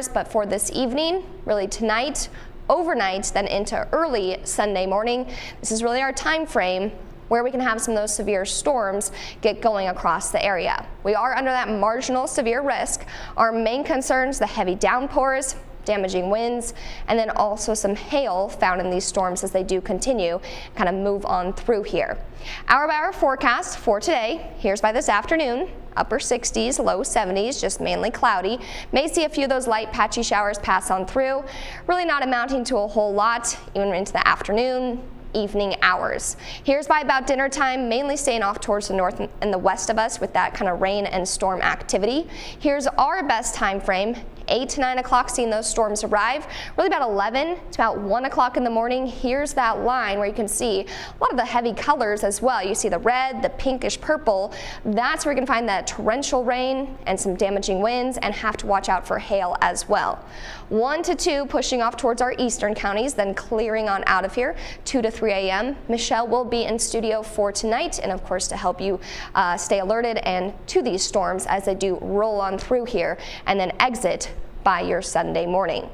hours, but for this evening, really tonight, overnight, then into early Sunday morning, this is really our time frame where we can have some of those severe storms get going across the area. We are under that marginal severe risk. Our main concerns, the heavy downpours, damaging winds, and then also some hail found in these storms as they do continue, kind of move on through here. Hour-by-hour forecast for today, here's by this afternoon. Upper 60s, low 70s, just mainly cloudy. May see a few of those light patchy showers pass on through, really not amounting to a whole lot, even into the afternoon, evening hours. Here's by about dinner time, mainly staying off towards the north and the west of us with that kind of rain and storm activity. Here's our best time frame. 8 to 9 o'clock, seeing those storms arrive. Really about 11 to about 1 o'clock in the morning. Here's that line where you can see a lot of the heavy colors as well. You see the red, the pinkish purple. That's where you can find that torrential rain and some damaging winds, and have to watch out for hail as well. 1 to 2 pushing off towards our eastern counties, then clearing on out of here. 2 to 3 a.m. Michelle will be in studio for tonight, and of course to help you stay alerted and to these storms as they do roll on through here and then exit by your Sunday morning.